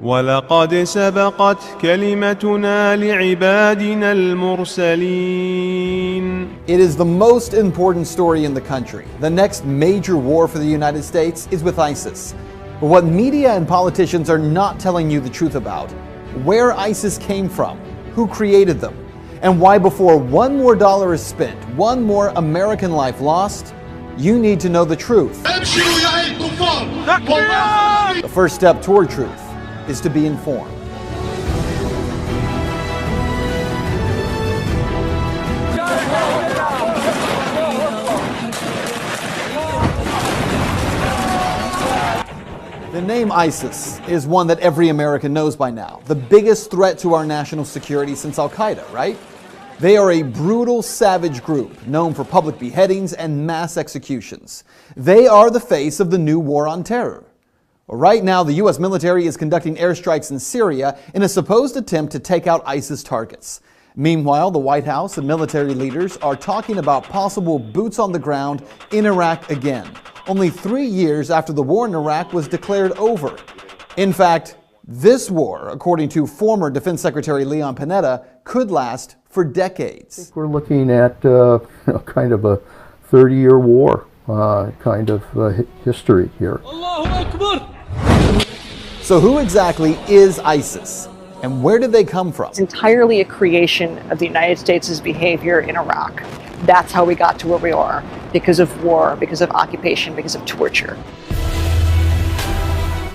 ولقد سبقت كلمتنا لعبادنا المرسلين. It is the most important story in the country. The next major war for the United States is with ISIS. But what media and politicians are not telling you the truth about, where ISIS came from, who created them, and why before one more dollar is spent, one more American life lost, you need to know the truth. The first step toward truth is to be informed. The name ISIS is one that every American knows by now. The biggest threat to our national security since Al-Qaeda, right? They are a brutal, savage group known for public beheadings and mass executions. They are the face of the new war on terror. Right now, the U.S. military is conducting airstrikes in Syria in a supposed attempt to take out ISIS targets. Meanwhile, the White House and military leaders are talking about possible boots on the ground in Iraq again, only 3 years after the war in Iraq was declared over. In fact, this war, according to former Defense Secretary Leon Panetta, could last for decades. I think we're looking at kind of a 30-year war kind of history here. Allahu Akbar! So who exactly is ISIS, and where did they come from? It's entirely a creation of the United States' behavior in Iraq. That's how we got to where we are, because of war, because of occupation, because of torture.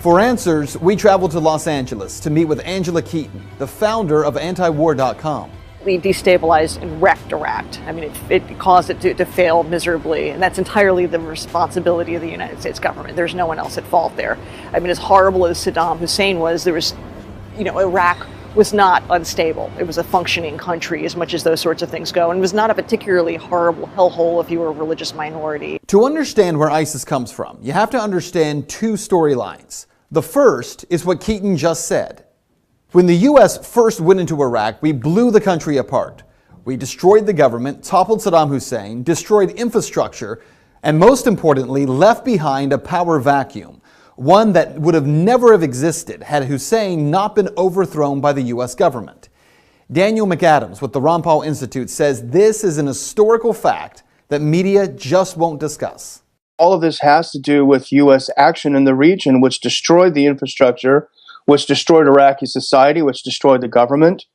For answers, we traveled to Los Angeles to meet with Angela Keaton, the founder of antiwar.com. We destabilized and wrecked Iraq. I mean, it caused it to fail miserably, and that's entirely the responsibility of the United States government. There's no one else at fault there. I mean, as horrible as Saddam Hussein was, Iraq was not unstable. It was a functioning country as much as those sorts of things go, and was not a particularly horrible hellhole if you were a religious minority. To understand where ISIS comes from, you have to understand two storylines. The first is what Keaton just said. When the U.S. first went into Iraq, we blew the country apart. We destroyed the government, toppled Saddam Hussein, destroyed infrastructure, and most importantly, left behind a power vacuum, one that would have never have existed had Hussein not been overthrown by the U.S. government. Daniel McAdams with the Ron Paul Institute says this is an historical fact that media just won't discuss. All of this has to do with U.S. action in the region, which destroyed the infrastructure, which destroyed Iraqi society, which destroyed the government.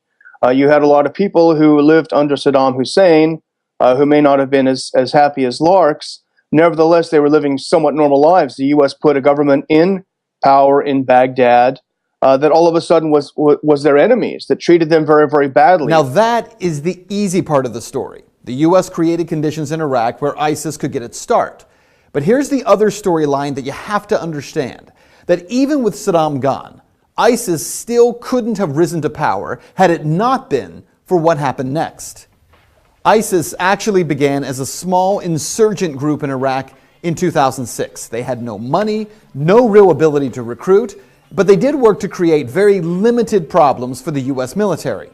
You had a lot of people who lived under Saddam Hussein, who may not have been as happy as larks. Nevertheless, they were living somewhat normal lives. The U.S. put a government in power in Baghdad that all of a sudden was their enemies, that treated them very, very badly. Now that is the easy part of the story. The U.S. created conditions in Iraq where ISIS could get its start. But here's the other storyline that you have to understand, that even with Saddam gone, ISIS still couldn't have risen to power had it not been for what happened next. ISIS actually began as a small insurgent group in Iraq in 2006. They had no money, no real ability to recruit, but they did work to create very limited problems for the U.S. military.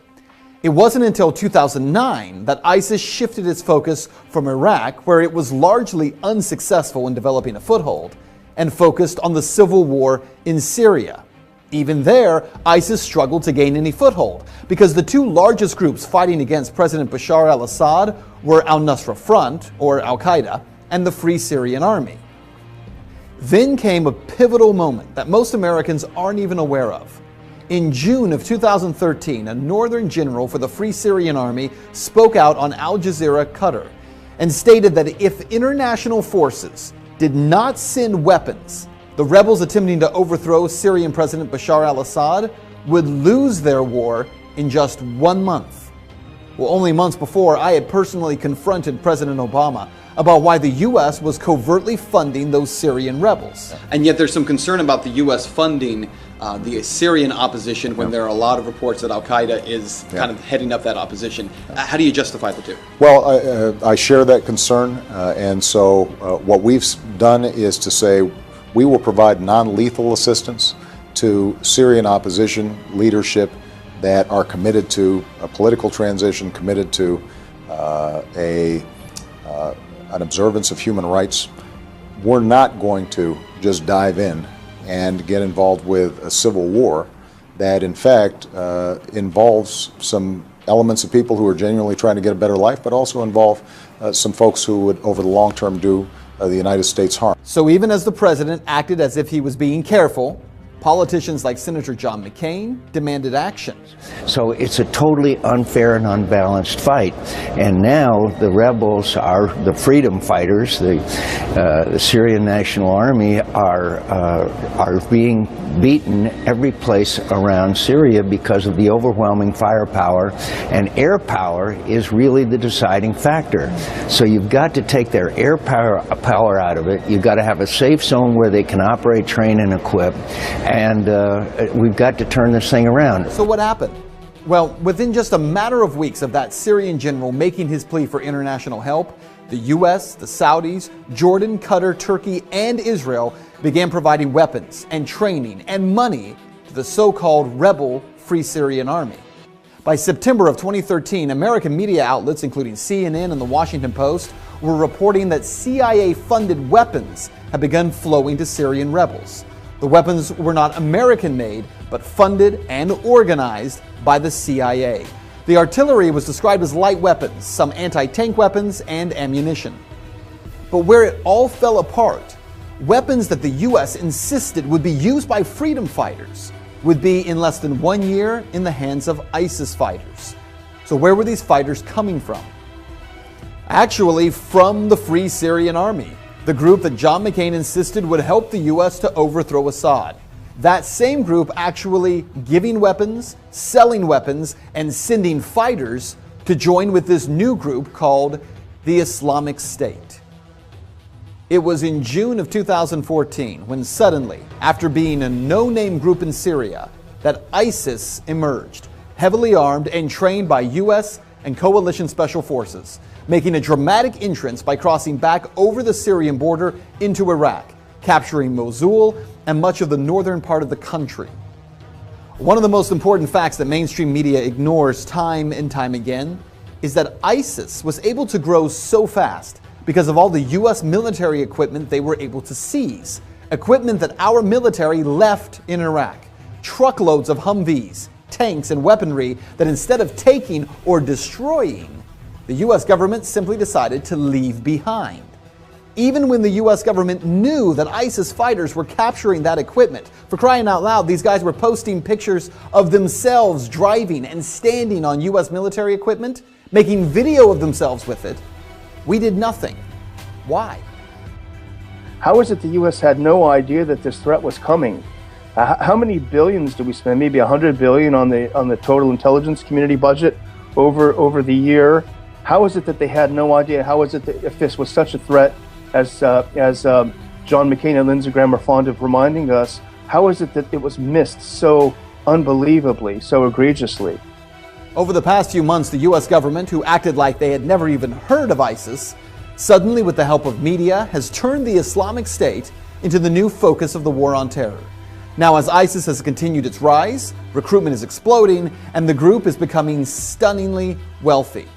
It wasn't until 2009 that ISIS shifted its focus from Iraq, where it was largely unsuccessful in developing a foothold, and focused on the civil war in Syria. Even there, ISIS struggled to gain any foothold because the two largest groups fighting against President Bashar al-Assad were al-Nusra Front, or Al-Qaeda, and the Free Syrian Army. Then came a pivotal moment that most Americans aren't even aware of. In June of 2013, a northern general for the Free Syrian Army spoke out on Al Jazeera Qatar and stated that if international forces did not send weapons, the rebels attempting to overthrow Syrian President Bashar al-Assad would lose their war in just 1 month. Well, only months before, I had personally confronted President Obama about why the U.S. was covertly funding those Syrian rebels. And yet there's some concern about the U.S. funding the Syrian opposition when there are a lot of reports that Al-Qaeda is kind of heading up that opposition. How do you justify the two? Well, I share that concern, and so what we've done is to say we will provide non-lethal assistance to Syrian opposition leadership that are committed to a political transition, committed to an observance of human rights. We're not going to just dive in and get involved with a civil war that in fact involves some elements of people who are genuinely trying to get a better life, but also involve some folks who would, over the long term, do the United States harm. So even as the president acted as if he was being careful, politicians like Senator John McCain demanded action. So it's a totally unfair and unbalanced fight. And now the rebels are the freedom fighters, the Syrian National Army are being beaten every place around Syria because of the overwhelming firepower, and air power is really the deciding factor. So you've got to take their air power out of it. You've got to have a safe zone where they can operate, train, and equip. And we've got to turn this thing around. So what happened? Well, within just a matter of weeks of that Syrian general making his plea for international help, the U.S., the Saudis, Jordan, Qatar, Turkey, and Israel began providing weapons and training and money to the so-called rebel Free Syrian Army. By September of 2013, American media outlets, including CNN and the Washington Post, were reporting that CIA-funded weapons had begun flowing to Syrian rebels. The weapons were not American-made, but funded and organized by the CIA. The artillery was described as light weapons, some anti-tank weapons, and ammunition. But where it all fell apart, weapons that the U.S. insisted would be used by freedom fighters would be in less than 1 year in the hands of ISIS fighters. So where were these fighters coming from? Actually, from the Free Syrian Army, the group that John McCain insisted would help the U.S. to overthrow Assad. That same group actually giving weapons, selling weapons, and sending fighters to join with this new group called the Islamic State. It was in June of 2014 when suddenly, after being a no-name group in Syria, that ISIS emerged, heavily armed and trained by U.S. and coalition special forces, making a dramatic entrance by crossing back over the Syrian border into Iraq, capturing Mosul and much of the northern part of the country. One of the most important facts that mainstream media ignores time and time again is that ISIS was able to grow so fast because of all the U.S. military equipment they were able to seize, equipment that our military left in Iraq, truckloads of Humvees, tanks, and weaponry that instead of taking or destroying, the U.S. government simply decided to leave behind. Even when the U.S. government knew that ISIS fighters were capturing that equipment, for crying out loud, these guys were posting pictures of themselves driving and standing on U.S. military equipment, making video of themselves with it, we did nothing. Why? How is it the U.S. had no idea that this threat was coming? How many billions do we spend? Maybe $100 billion on the total intelligence community budget over the year. How is it that they had no idea? How is it that if this was such a threat, as John McCain and Lindsey Graham are fond of reminding us, how is it that it was missed so unbelievably, so egregiously? Over the past few months, the U.S. government, who acted like they had never even heard of ISIS, suddenly, with the help of media, has turned the Islamic State into the new focus of the war on terror. Now, as ISIS has continued its rise, recruitment is exploding, and the group is becoming stunningly wealthy.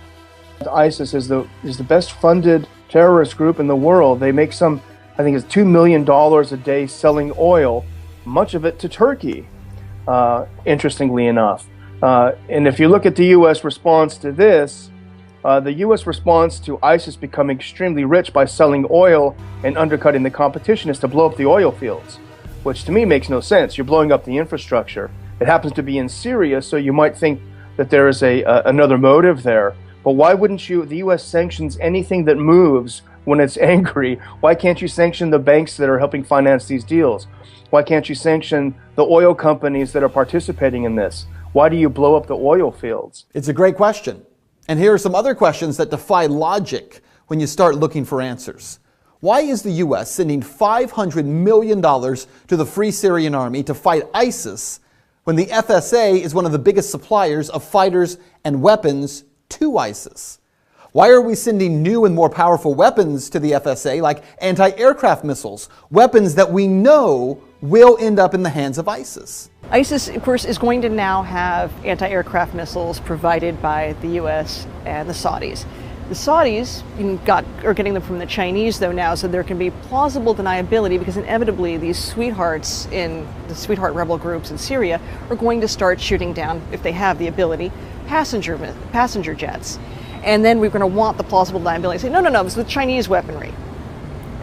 ISIS is the best funded terrorist group in the world. They make I think it's $2 million a day selling oil, much of it to Turkey, interestingly enough. And if you look at the U.S. response to this, the U.S. response to ISIS becoming extremely rich by selling oil and undercutting the competition is to blow up the oil fields, which to me makes no sense. You're blowing up the infrastructure. It happens to be in Syria, so you might think that there is another motive there. But why wouldn't the U.S. sanctions anything that moves when it's angry? Why can't you sanction the banks that are helping finance these deals? Why can't you sanction the oil companies that are participating in this? Why do you blow up the oil fields? It's a great question. And here are some other questions that defy logic when you start looking for answers. Why is the U.S. sending $500 million to the Free Syrian Army to fight ISIS when the FSA is one of the biggest suppliers of fighters and weapons to ISIS? Why are we sending new and more powerful weapons to the FSA, like anti-aircraft missiles, weapons that we know will end up in the hands of ISIS? ISIS, of course, is going to now have anti-aircraft missiles provided by the U.S. and the Saudis. The Saudis are getting them from the Chinese, though, now, so there can be plausible deniability, because inevitably these sweethearts in the sweetheart rebel groups in Syria are going to start shooting down, if they have the ability, passenger jets. And then we're going to want the plausible deniability. Say, no, it's the Chinese weaponry,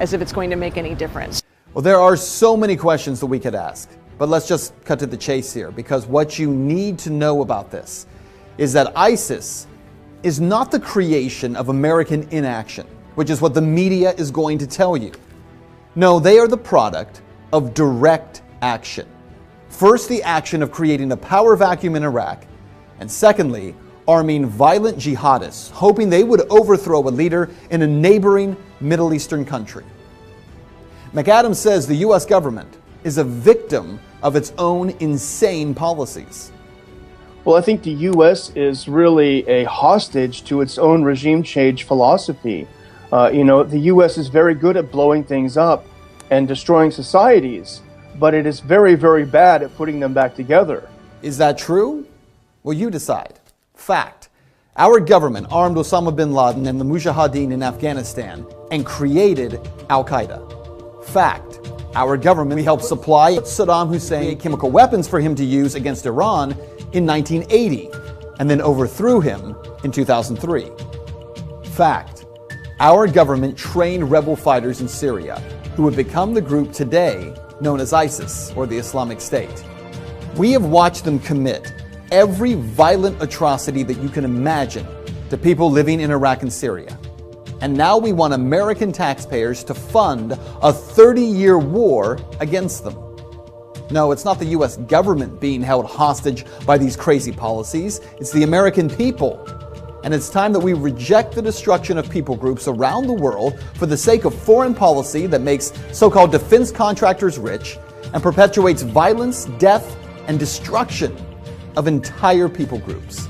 as if it's going to make any difference. Well, there are so many questions that we could ask, but let's just cut to the chase here, because what you need to know about this is that ISIS is not the creation of American inaction, which is what the media is going to tell you. No, they are the product of direct action. First, the action of creating a power vacuum in Iraq, and secondly, arming violent jihadists, hoping they would overthrow a leader in a neighboring Middle Eastern country. McAdams says the US government is a victim of its own insane policies. Well, I think the U.S. is really a hostage to its own regime change philosophy. The U.S. is very good at blowing things up and destroying societies, but it is very, very bad at putting them back together. Is that true? Well, you decide. Fact. Our government armed Osama bin Laden and the Mujahideen in Afghanistan and created Al-Qaeda. Fact. Our government helped supply Saddam Hussein chemical weapons for him to use against Iran in 1980, and then overthrew him in 2003. Fact. Our government trained rebel fighters in Syria who have become the group today known as ISIS, or the Islamic State. We have watched them commit every violent atrocity that you can imagine to people living in Iraq and Syria. And now we want American taxpayers to fund a 30-year war against them. No, it's not the US government being held hostage by these crazy policies. It's the American people. And it's time that we reject the destruction of people groups around the world for the sake of foreign policy that makes so-called defense contractors rich and perpetuates violence, death, and destruction of entire people groups.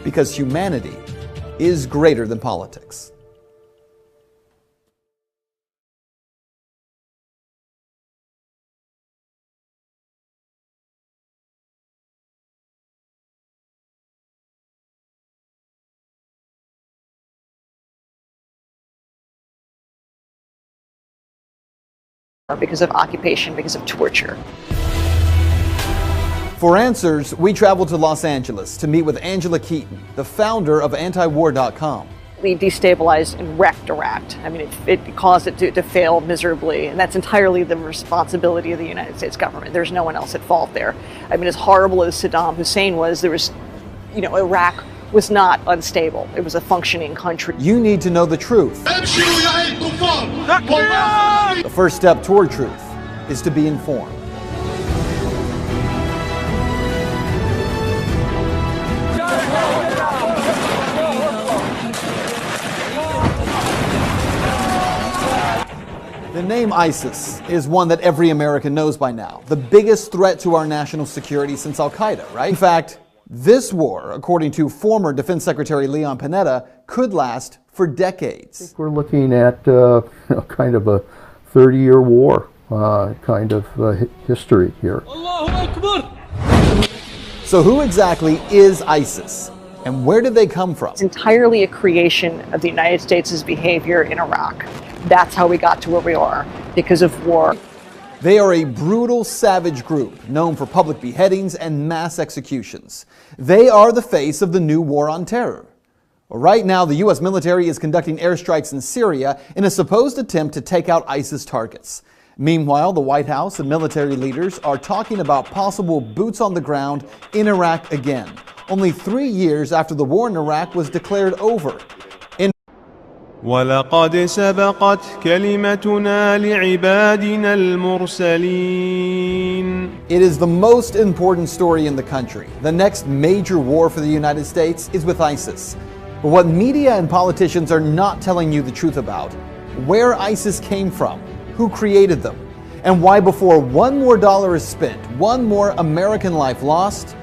Because humanity is greater than politics. Because of occupation, because of torture. For answers, we traveled to Los Angeles to meet with Angela Keaton, the founder of antiwar.com. We destabilized and wrecked Iraq. I mean, it caused it to fail miserably, and that's entirely the responsibility of the United States government. There's no one else at fault there. I mean, as horrible as Saddam Hussein was, Iraq was not unstable. It was a functioning country. You need to know the truth. The first step toward truth is to be informed. The name ISIS is one that every American knows by now. The biggest threat to our national security since Al-Qaeda, right? In fact, this war, according to former Defense Secretary Leon Panetta, could last for decades. We're looking at kind of a 30-year war history here. So who exactly is ISIS, and where did they come from? It's entirely a creation of the United States' behavior in Iraq. That's how we got to where we are, because of war. They are a brutal, savage group known for public beheadings and mass executions. They are the face of the new war on terror. Right now, the U.S. military is conducting airstrikes in Syria in a supposed attempt to take out ISIS targets. Meanwhile, the White House and military leaders are talking about possible boots on the ground in Iraq again, only 3 years after the war in Iraq was declared over. ولقد سبقت كلمتنا لعبادنا المرسلين. It is the most important story in the country. The next major war for the United States is with ISIS. But what media and politicians are not telling you the truth about, where ISIS came from, who created them, and why before one more dollar is spent, one more American life lost,